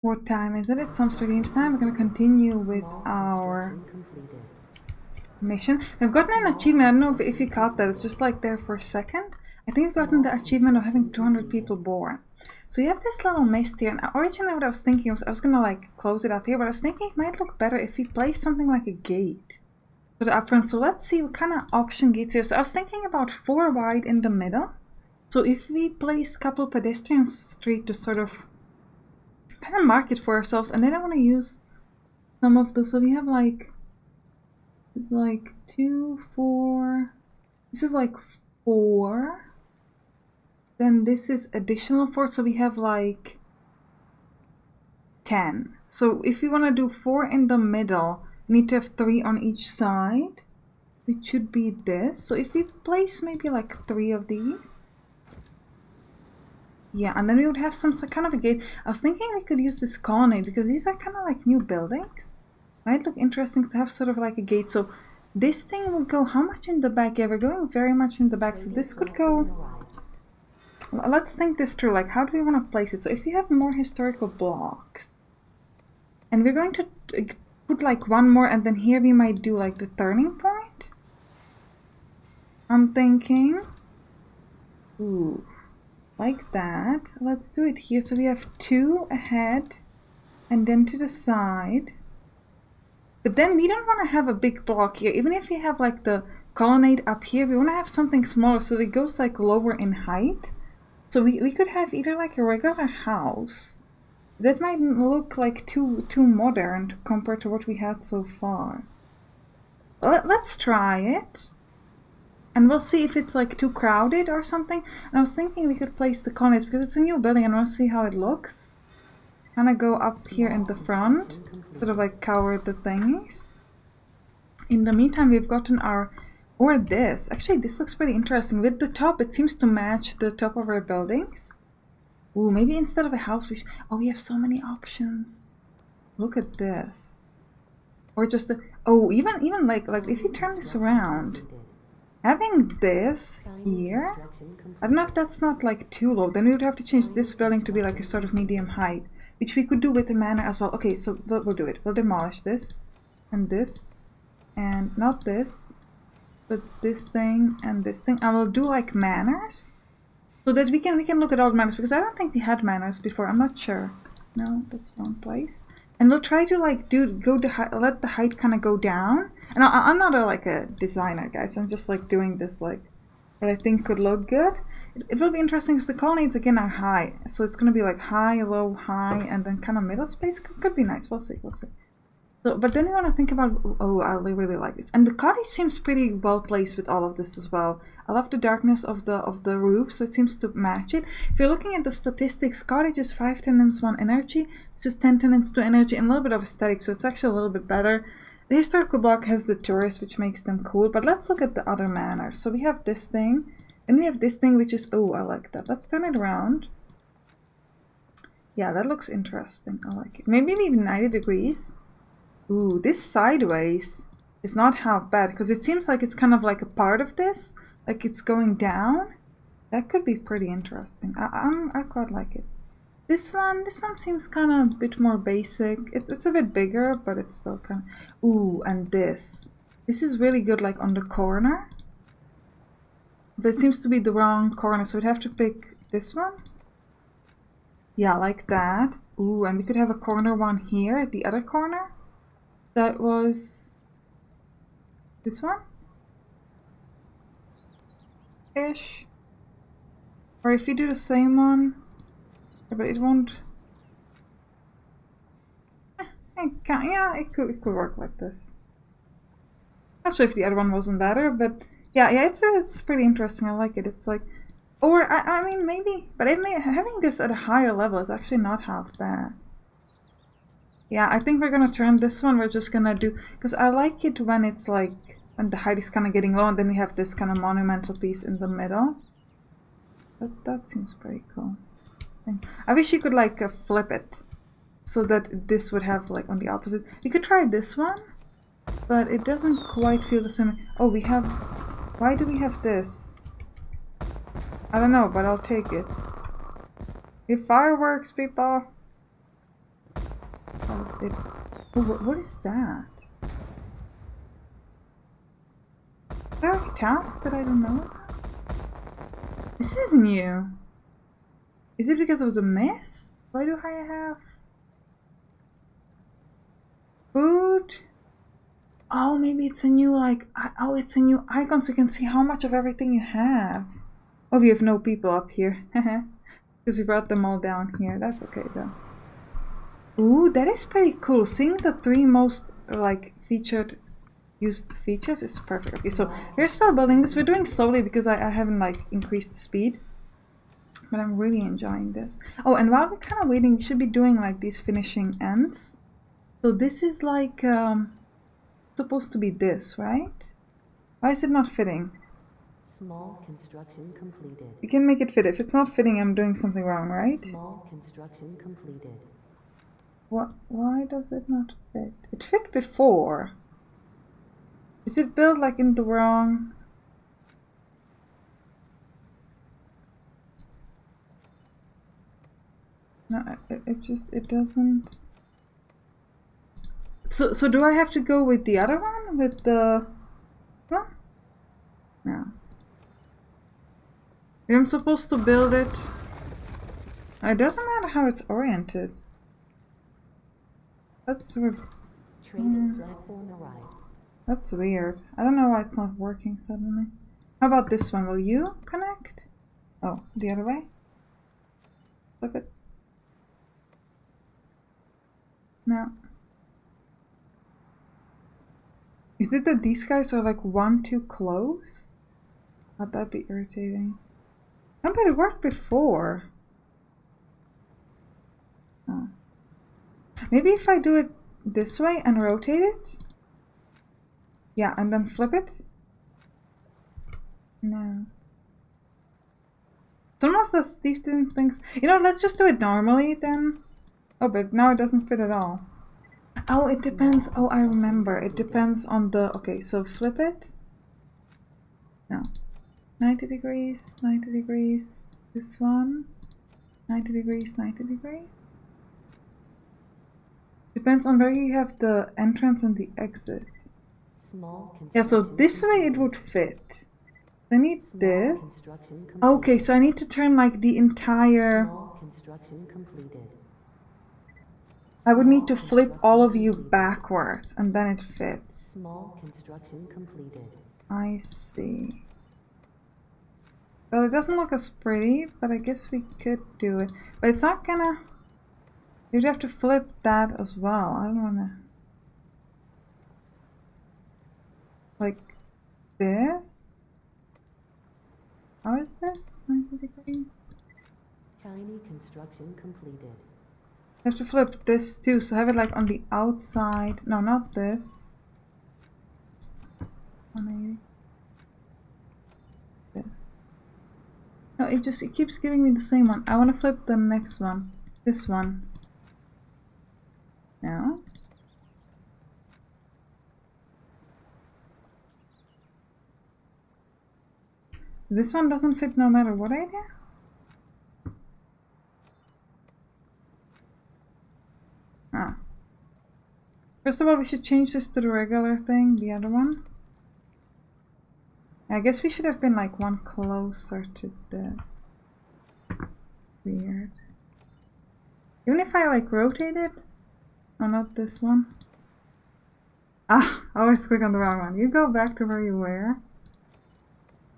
What time is it? It's Sampstra Games time. We're gonna continue with our mission. We've gotten an achievement. I don't know if you caught that. It's just like there for a second. I think we've gotten the achievement of having 200 people born. So you have this little mist here, and originally what I was thinking was I was gonna like close it up here, but I was thinking it might look better if we place something like a gate to the upfront. So let's see what kind of option gates here. So I was thinking about 4 wide in the middle. So if we place a couple pedestrian street to sort of kind of mark it for ourselves, and then I want to use some of those. So we have like, it's like 2, 4, this is like 4, then this is additional 4, so we have like 10. So if we want to do 4 in the middle, we need to have 3 on each side, which should be this. So if we place maybe like 3 of these, yeah, and then we would have some kind of a gate. I was thinking we could use this colonnade because these are kind of like new buildings. Might look interesting to have sort of like a gate. So this thing will go how much in the back? Yeah, we're going very much in the back. So this could go... Let's think this through. Like, how do we want to place it? So if you have more historical blocks, and we're going to put like 1 more, and then here we might do like the turning point. I'm thinking... Ooh... like that. Let's do it here. So we have 2 ahead and then to the side. But then we don't want to have a big block here. Even if we have like the colonnade up here, we want to have something smaller so that it goes like lower in height. So we could have either like a regular house. That might look like too modern compared to what we had so far. Let's try it. And we'll see if it's like too crowded or something. And I was thinking we could place the colonnades because it's a new building and we'll see how it looks. Kind of go up here in the front, sort of like cover the things. In the meantime, we've gotten our, or this. Actually, this looks pretty interesting. With the top, it seems to match the top of our buildings. Ooh, maybe instead of a house, we oh, we have so many options. Look at this. Or just a, oh, even like if you turn this around. Having this here, I don't know if that's not like too low, then we would have to change this building to be like a sort of medium height, which we could do with the manor as well. Okay, so we'll do it. We'll demolish this, and not this, but this thing and this thing. And we'll do like manors, so that we can look at all the manors, because I don't think we had manors before. I'm not sure. No, that's wrong place. And we'll try to like let the height kind of go down. And I'm not like a designer, guys. I'm just like doing this like what I think could look good. It will be interesting because the colonnades again are high, so it's gonna be like high, low, high, and then kind of middle space could be nice. We'll see. So, but then you want to think about, oh, I really like this, and the cottage seems pretty well placed with all of this as well. I love the darkness of the roof, so it seems to match it. If you're looking at the statistics, cottage is 5 tenants, 1 energy. It's just 10 tenants, 2 energy, and a little bit of aesthetic, so it's actually a little bit better. The historical block has the tourists, which makes them cool, but let's look at the other manors. So we have this thing, and we have this thing, which is, oh, I like that. Let's turn it around. Yeah, that looks interesting. I like it. Maybe even 90 degrees. Ooh, this sideways is not half bad, because it seems like it's kind of like a part of this. Like it's going down. That could be pretty interesting. I quite like it. This one seems kind of a bit more basic. It's a bit bigger, but it's still kind of... Ooh, and this is really good, like on the corner. But it seems to be the wrong corner, so we'd have to pick this one. Yeah, like that. Ooh, and we could have a corner one here at the other corner. That was this one. Ish. Or if we do the same one, but it won't. Yeah, it could work like this. Not sure if the other one wasn't better, but yeah, it's pretty interesting. I like it. It's like, or I mean maybe, but having this at a higher level is actually not half bad. Yeah, I think we're gonna turn this one. We're just gonna do, because I like it when it's like, when the height is kind of getting low, and then we have this kind of monumental piece in the middle. That seems pretty cool. I wish you could like flip it, so that this would have like on the opposite. You could try this one, but it doesn't quite feel the same. Oh, we have, why do we have this? I don't know, but I'll take it. If fireworks, people. it... Oh, what is that? Is there a task that I don't know about? This is new. Is it because of the mist? Why do I have... food? Oh, maybe it's a new, like... oh, it's a new icon so you can see how much of everything you have. Oh, we have no people up here. Because we brought them all down here. That's okay, though. Ooh, that is pretty cool. Seeing the 3 most, like, used features is perfect. Okay, so we're still building this. We're doing slowly because I haven't, like, increased the speed. But I'm really enjoying this. Oh, and while we're kind of waiting, we should be doing, like, these finishing ends. So this is, like, supposed to be this, right? Why is it not fitting? Small construction completed. We can make it fit. If it's not fitting, I'm doing something wrong, right? Small construction completed. What? Why does it not fit? It fit before. Is it built like in the wrong? No, it doesn't. So do I have to go with the other one? With the... What? No. I'm supposed to build it. It doesn't matter how it's oriented. That's sort of... platform arrived. That's weird. I don't know why it's not working suddenly. How about this one? Will you connect? Oh, the other way? Flip it. No. Is it that these guys are like one too close? Would that be irritating? No, but it worked before. Oh. Maybe if I do it this way and rotate it? Yeah, and then flip it? No. Sometimes does these things... You know, let's just do it normally then. Oh, but now it doesn't fit at all. Oh, it depends. Oh, I remember. It depends on the... Okay, so flip it. No. 90 degrees, 90 degrees. This one. 90 degrees, 90 degrees. Depends on where you have the entrance and the exit. Yeah, so this way it would fit. I need this. Okay, so I need to turn like the entire... I would need to flip all of you backwards and then it fits. Small construction completed. I see. Well, it doesn't look as pretty, but I guess we could do it. But it's not gonna... You'd have to flip that as well. I don't wanna... Like this? How is this? 90 degrees? Tiny construction completed. I have to flip this too, so have it like on the outside. No, not this. 180. This. No, it keeps giving me the same one. I want to flip the next one. This one. No. This one doesn't fit no matter what I do? Ah. First of all, we should change this to the regular thing, the other one. I guess we should have been like one closer to this. Weird. Even if I like rotate it? Oh, not this one. Ah, I always click on the wrong one. You go back to where you were.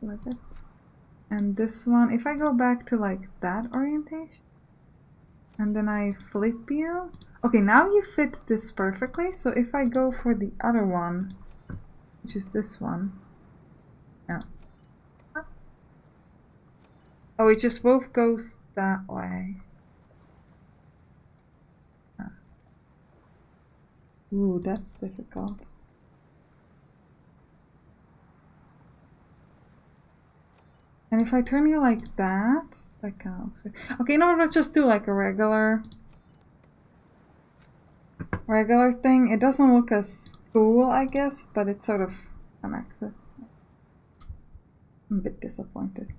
Like it. And this one, if I go back to like that orientation, and then I flip you. Okay, now you fit this perfectly. So if I go for the other one, which is this one. No. Oh, it just both goes that way. Ooh, that's difficult. And if I turn you like that kind of... Okay, no, let's just do like a regular thing. It doesn't look as cool, I guess, but it sort of connects it. I'm a bit disappointed.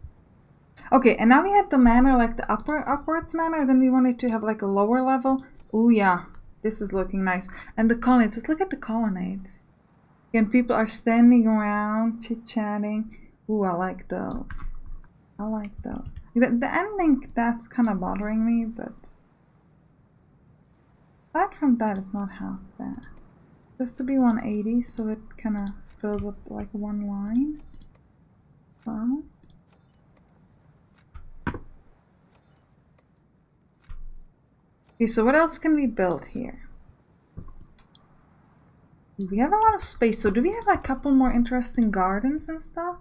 Okay, and now we had the manor, like the upwards manor, then we wanted to have like a lower level. Ooh, yeah. This is looking nice. And the colonnades, let's look at the colonnades. Again, people are standing around, chit-chatting. Ooh, I like those. I like those. The ending, that's kind of bothering me, but aside from that, it's not half bad. Just to be 180, so it kind of fills up like one line. Well. Okay, so what else can we build here? We have a lot of space, so do we have like a couple more interesting gardens and stuff?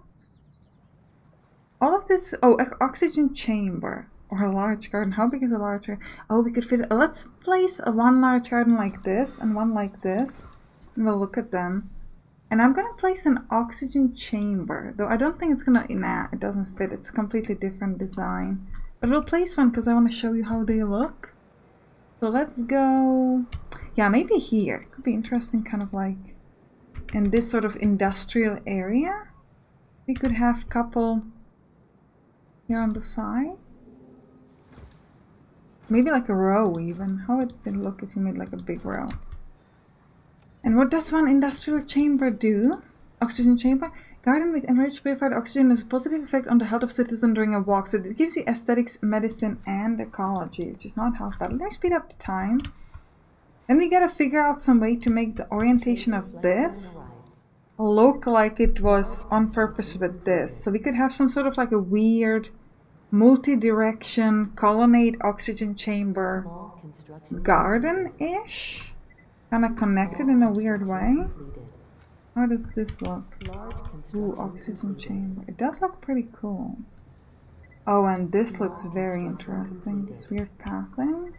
All of this, oh, oxygen chamber or a large garden. How big is a large garden? Oh, we could fit it. Let's place one large garden like this and one like this, and we'll look at them. And I'm gonna place an oxygen chamber, though I don't think it's gonna, nah, it doesn't fit. It's a completely different design. But we'll place one because I want to show you how they look. So let's go, yeah, maybe here. It could be interesting, kind of like in this sort of industrial area. We could have a couple here on the sides. Maybe like a row even. How would it look if you made like a big row? And what does one industrial chamber do? Oxygen chamber? Garden with enriched purified oxygen has a positive effect on the health of citizens during a walk. So it gives you aesthetics, medicine, and ecology, which is not half bad. Let me speed up the time. Then we gotta figure out some way to make the orientation of this look like it was on purpose with this. So we could have some sort of like a weird multi-direction colonnade oxygen chamber garden-ish. Kind of connected in a weird way. How does this look? Ooh, oxygen chamber. It does look pretty cool. Oh, and this looks very interesting. This weird pathing.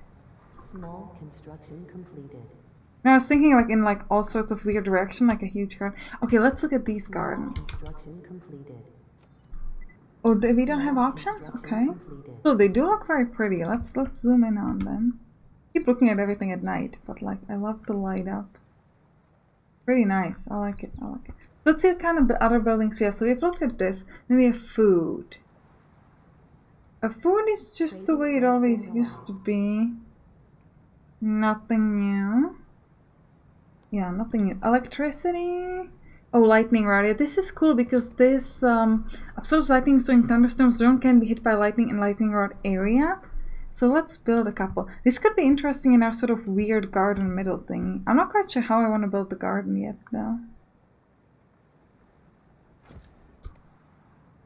Small construction completed. Now I was thinking like in like all sorts of weird direction, like a huge garden. Okay, let's look at these gardens. Construction completed. Oh, we don't have options? Okay. So they do look very pretty. Let's zoom in on them. Keep looking at everything at night, but like I love the light up. Pretty nice. I like it. I like it. Let's see what kind of other buildings we have. So we've looked at this. Then we have food. Food is just the way it always used to be. Nothing new. Yeah, nothing new. Electricity. Oh, lightning rod. Yeah, this is cool because this absorbs lightning during thunderstorms. Drone can be hit by lightning in lightning rod area. So let's build a couple. This could be interesting in our sort of weird garden middle thingy. I'm not quite sure how I want to build the garden yet, though.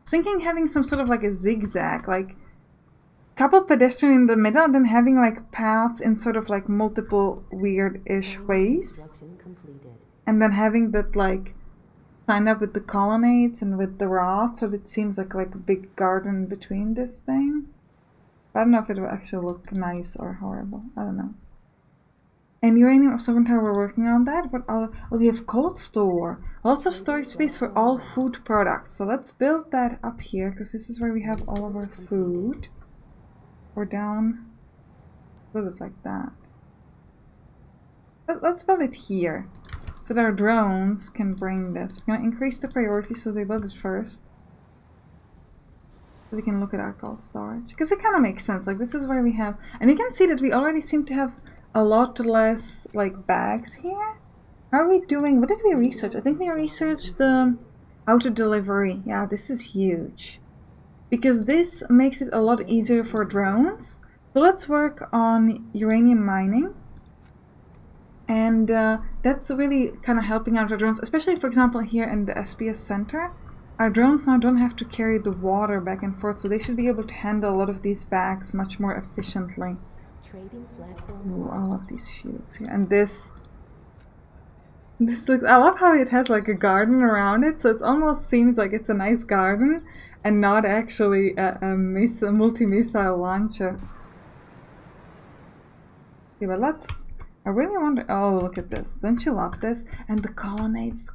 Thinking having some sort of like a zigzag, like couple pedestrian in the middle, and then having like paths in sort of like multiple weird-ish ways. And then having that like sign up with the colonnades and with the rods, so that it seems like a big garden between this thing. I don't know if it will actually look nice or horrible. I don't know. And uranium absorbent tower, we're working on that. But we have cold store. Lots of storage space for all food products. So let's build that up here, because this is where we have all of our food. Or down. Build it like that. Let's build it here, so that our drones can bring this. We're going to increase the priority so they build it first. So we can look at our cold storage. Because it kind of makes sense. Like this is where we have... And you can see that we already seem to have a lot less like bags here. How are we doing? What did we research? I think we researched the auto delivery. Yeah, this is huge. Because this makes it a lot easier for drones. So let's work on uranium mining. And that's really kind of helping out our drones. Especially, for example, here in the SPS center. Our drones now don't have to carry the water back and forth, so they should be able to handle a lot of these bags much more efficiently. Ooh, I love these shields here. And this looks, I love how it has like a garden around it, so it almost seems like it's a nice garden and not actually a multi-missile launcher. Okay, but I really wonder, oh, look at this. Don't you love this? And the colonnades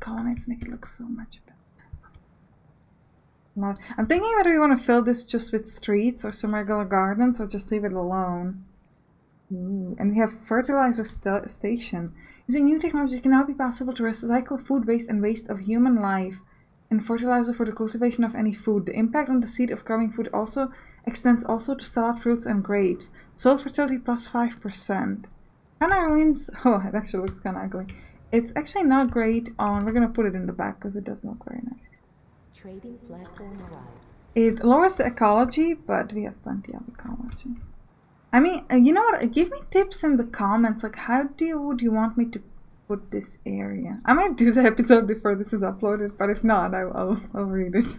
make it look so much better. I'm thinking whether we want to fill this just with streets or some regular gardens or just leave it alone. Ooh, and we have fertilizer station. Using new technology, it can now be possible to recycle food waste and waste of human life and fertilizer for the cultivation of any food. The impact on the seed of growing food also extends also to salad, fruits, and grapes. Soil fertility plus 5%. Kind of ruins. Oh, it actually looks kind of ugly. It's actually not great on. We're gonna put it in the back because it doesn't look very nice. Trading platform arrived. It lowers the ecology, but we have plenty of ecology. I mean, you know what? Give me tips in the comments. Like, how would you want me to put this area? I might do the episode before this is uploaded, but if not, I'll read it.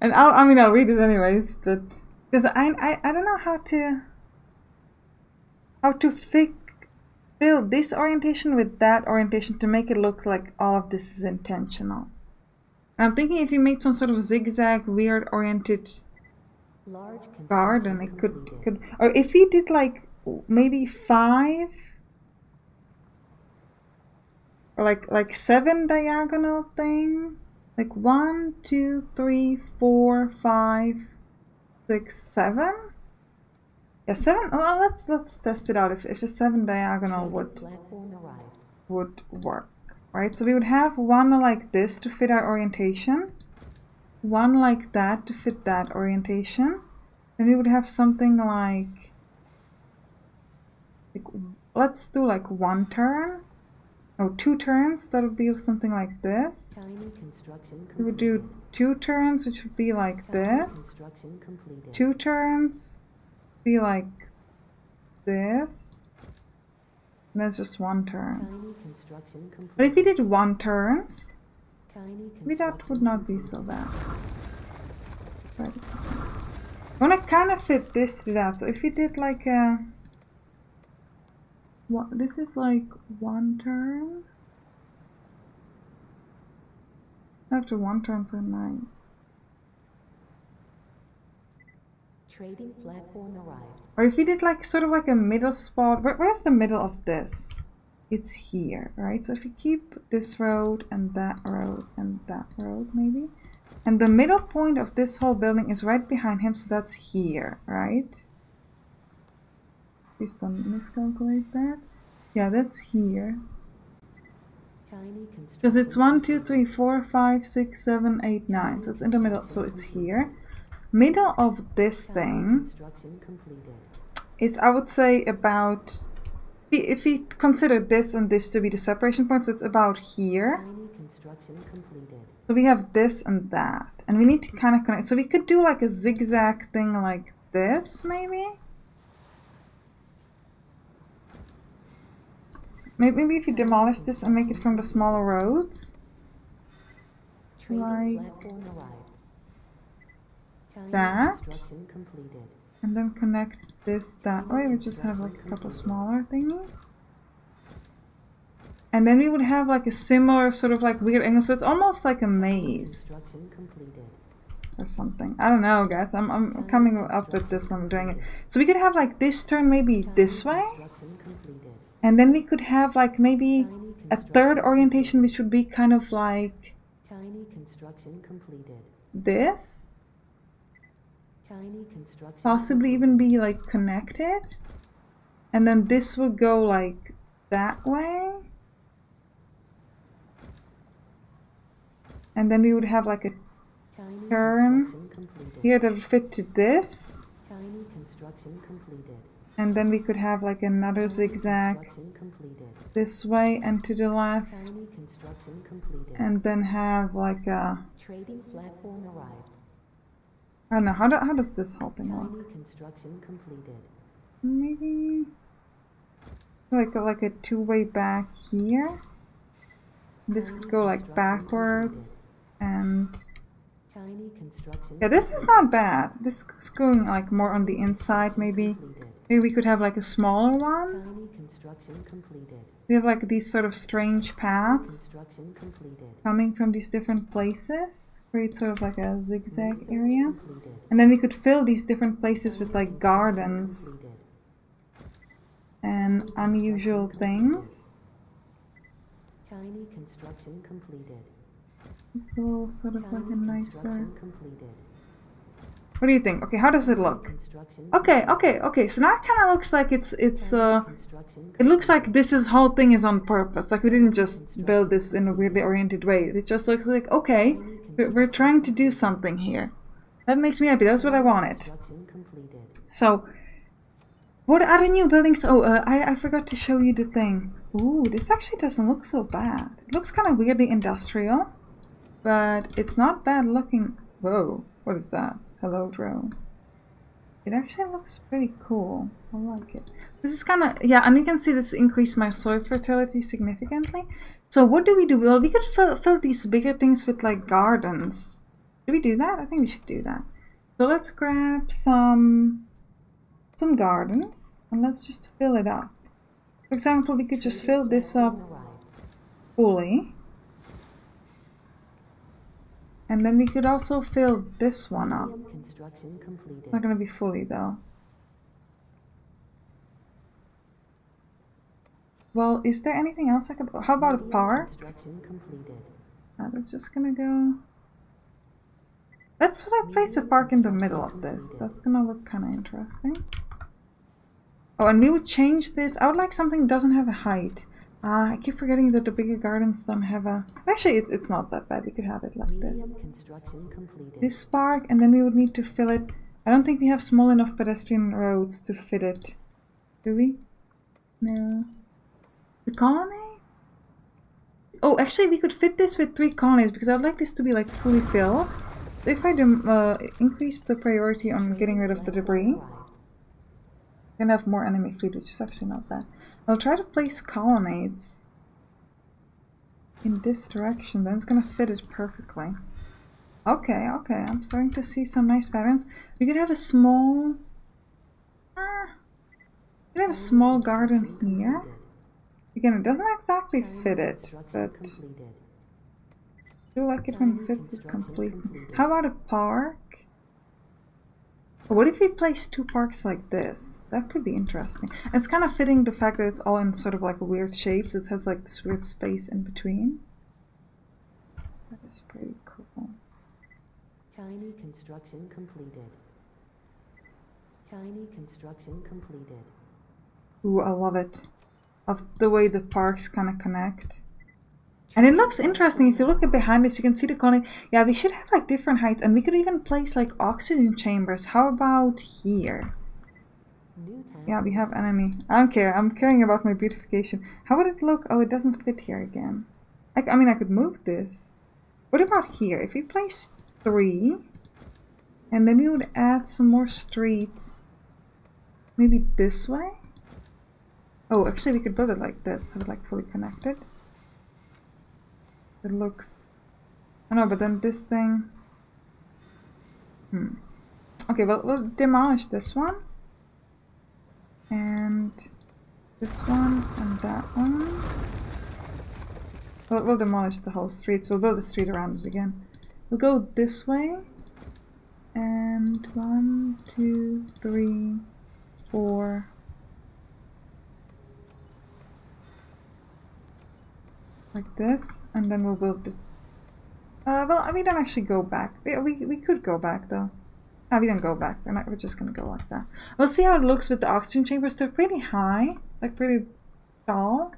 And I'll read it anyways. But because I don't know how to fill this orientation with that orientation to make it look like all of this is intentional. And I'm thinking if you made some sort of zigzag, weird oriented garden, it could, or if we did like maybe 5 or like 7 diagonal thing, like 1, 2, 3, 4, 5, 6, 7. Yeah, 7. Well, let's test it out. If a 7 diagonal would work, right? So we would have one like this to fit our orientation, one like that to fit that orientation, and we would have something like let's do like 1 turn, or 2 turns. That would be something like this. We would do 2 turns, which would be like this. 2 turns, be like this. And that's just 1 turn. But if we did 1 turns, maybe that would not be so bad. I want to kind of fit this to that. So if we did like a... this is like 1 turn. After 1 turn, so nice. Trading platform arrived. Or if we did like sort of like a middle spot. Where's the middle of this? It's here, right? So if we keep this road and that road and that road maybe. And the middle point of this whole building is right behind him, so that's here, right? Please don't miscalculate that. Yeah, that's here. Because it's 1, 2, 3, 4, 5, 6, 7, 8, 9. So it's in the middle, so it's here. Middle of this thing is, I would say, about, if we consider this and this to be the separation points, it's about here. So we have this and that, and we need to kind of connect. So we could do like a zigzag thing like this, maybe. Maybe if you demolish this and make it from the smaller roads, like that, and then connect this that way. We just have like a couple smaller thingies, and then we would have like a similar sort of like weird angle. So it's almost like a maze or something. I don't know, guys. I'm coming up with this. I'm doing it. So we could have like this turn maybe this way, and then we could have like maybe a third orientation, which would be kind of like this. Possibly even be like connected, and then this would go like that way, and then we would have like a turn here that would fit to this, and then we could have like another zigzag this way and to the left, and then have like a I don't know, how does this whole thing work? Maybe like a 2-way back here. This could go like backwards, and yeah, this is not bad. This is going like more on the inside. Maybe we could have like a smaller one. We have like these sort of strange paths coming from these different places. Create sort of like a zigzag area, and then we could fill these different places with like gardens and unusual things. So sort of like a nicer. What do you think? Okay, how does it look? Okay. So now it kind of looks like it looks like this whole thing is on purpose. Like we didn't just build this in a weirdly oriented way. It just looks like, okay, we're trying to do something here. That makes me happy. That's what I wanted. So What are the new buildings? Oh, I forgot to show you the thing. Ooh, this actually doesn't look so bad. It looks kind of weirdly industrial, but it's not bad looking. Whoa, what is that? Hello, drone. It actually looks pretty cool. I like it. This is kind of, yeah, and you can see this increased my soil fertility significantly. So what do? Well, we could fill these bigger things with like gardens. Do we do that? I think we should do that. So let's grab some gardens and let's just fill it up. For example, we could just fill this up fully. And then we could also fill this one up. Construction completed. It's not going to be fully though. Well, is there anything else I could... How about a park? Construction completed. That's just going to go... Let's place a park in the middle of this. That's going to look kind of interesting. Oh, and we would change this. I would like something that doesn't have a height. I keep forgetting that the bigger gardens don't have a... Actually, it's not that bad. We could have it like this. Construction completed. This park, and then we would need to fill it. I don't think we have small enough pedestrian roads to fit it. Do we? No. The colony? Oh, actually, we could fit this with 3 colonies because I'd like this to be like fully filled. If I increase the priority on getting rid of the debris, I can have more enemy fleet, which is actually not bad. I'll try to place colonnades in this direction, then it's gonna fit it perfectly. Okay, okay, I'm starting to see some nice patterns. We could have a small... we could have a small garden here. Again, it doesn't exactly fit it, but I do like it when it fits it completely. How about a park? What if we place 2 parks like this? That could be interesting. And it's kind of fitting the fact that it's all in sort of like weird shapes. It has like this weird space in between. That is pretty cool. Tiny construction completed. Tiny construction completed. Ooh, I love it. Of the way the parks kind of connect. And it looks interesting. If you look at behind us, you can see the colony. Yeah, we should have like different heights, and we could even place like oxygen chambers. How about here? Yeah, we have enemy. I don't care. I'm caring about my beautification. How would it look? Oh, it doesn't fit here again. I mean, I could move this. What about here? If we place 3, and then we would add some more streets. Maybe this way? Oh, actually, we could build it like this. Have it like fully connected. It looks... I know, but then this thing... Okay, well, we'll demolish this one. And this one and that one. We'll demolish the whole street, so we'll build a street around it again. We'll go this way. And 1, 2, 3, 4... like this, and then we'll build it. Well, we don't actually go back. We could go back though. We don't go back. We're just gonna go like that. We'll see how it looks with the oxygen chambers. They're pretty high, like pretty tall.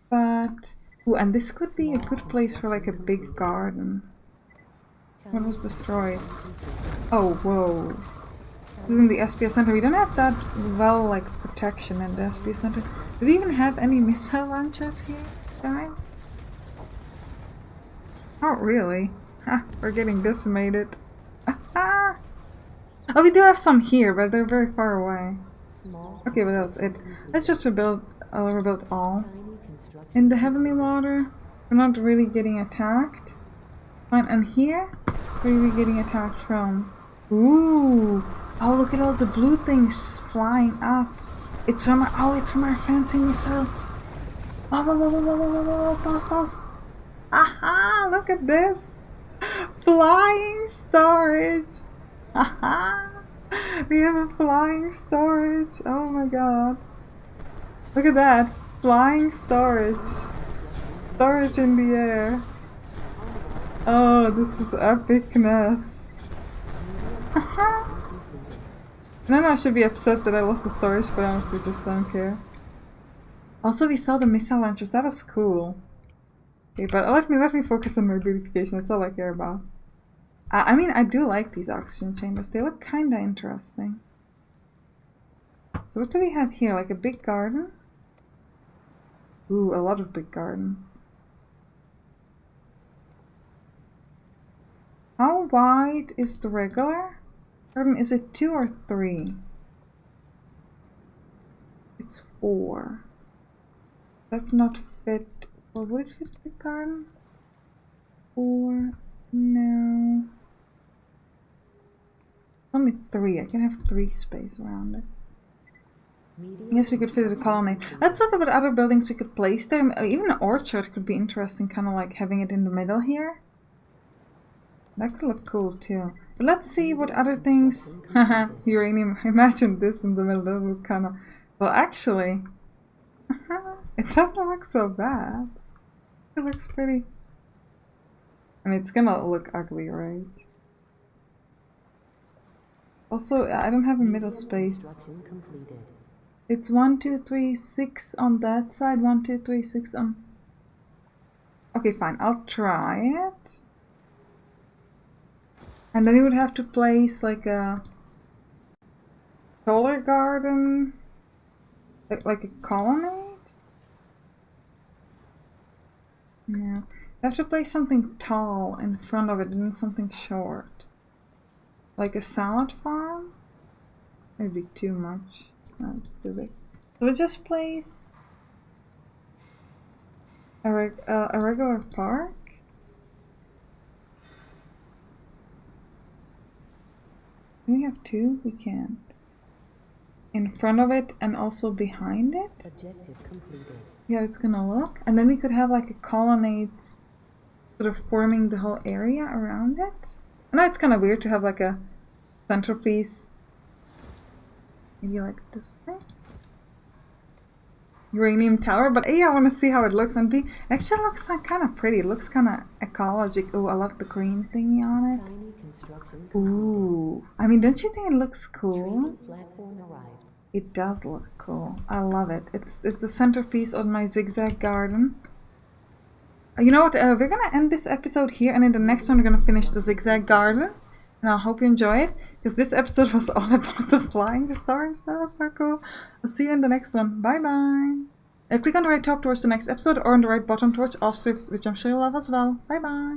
But ooh, and this could be a good place for like a big garden. What was destroyed? Oh, whoa! This is in the SPS center. We don't have that well like protection in the SPS center. Do we even have any missile launchers here? Guys? Not really. Ha, we're getting decimated. Oh, we do have some here, but they're very far away. Okay, but that's it. Let's just rebuild all. In the heavenly water, we're not really getting attacked. Fine, and here, where are we getting attacked from? Ooh! Oh, look at all the blue things flying up. It's from our fancy missile. Whoa, whoa, whoa, whoa, whoa, whoa, whoa, whoa, pause. Aha, look at this. Flying storage. Aha. We have a flying storage. Oh my god. Look at that. Flying storage. Storage in the air. Oh, this is epicness. And then I should be upset that I lost the storage, but I honestly just don't care. Also, we saw the missile launchers. That was cool. Okay, but let me focus on my beautification. That's all I care about. I mean, I do like these oxygen chambers. They look kinda interesting. So what do we have here? Like a big garden? Ooh, a lot of big gardens. How wide is the regular garden? Is it 2 or 3? It's 4. That not fit. Well, would it fit the garden? 4? No. Only 3. I can have 3 space around it. I guess we could fit the colonnade. Let's talk about other buildings we could place there. Even an orchard could be interesting, kind of like having it in the middle here. That could look cool too. But let's see what other things. Haha, uranium. Imagine this in the middle. That would look kind of. Well, actually, it doesn't look so bad. It looks pretty. I mean, it's gonna look ugly, right? Also, I don't have a middle space. Construction completed. It's 1, 2, 3, 6 on that side. 1, 2, 3, 6 on. Okay, fine. I'll try it. And then you would have to place like a solar garden, like a colonnade. Yeah, you have to place something tall in front of it and something short, like a salad farm. Maybe too much. That's too big. So we just place a regular park. Can we have 2? We can't. In front of it and also behind it. Objective completed. Yeah, it's gonna look. And then we could have like a colonnade sort of forming the whole area around it. I know it's kind of weird to have like a centerpiece. Maybe like this way. Uranium tower, but A, I want to see how it looks, and B, it actually looks like kind of pretty. It looks kind of ecologic. Oh, I love the green thingy on it. Tiny construction completed. Ooh, I mean, don't you think it looks cool? Training platform arrived. It does look cool. I love it. It's the centerpiece of my zigzag garden. You know what? We're gonna end this episode here, and in the next one we're gonna finish the zigzag garden. And I hope you enjoy it, because this episode was all about the flying stars. That was so cool. I'll see you in the next one. Bye bye. Click on the right top towards the next episode, or on the right bottom towards all strips, which I'm sure you love as well. Bye bye.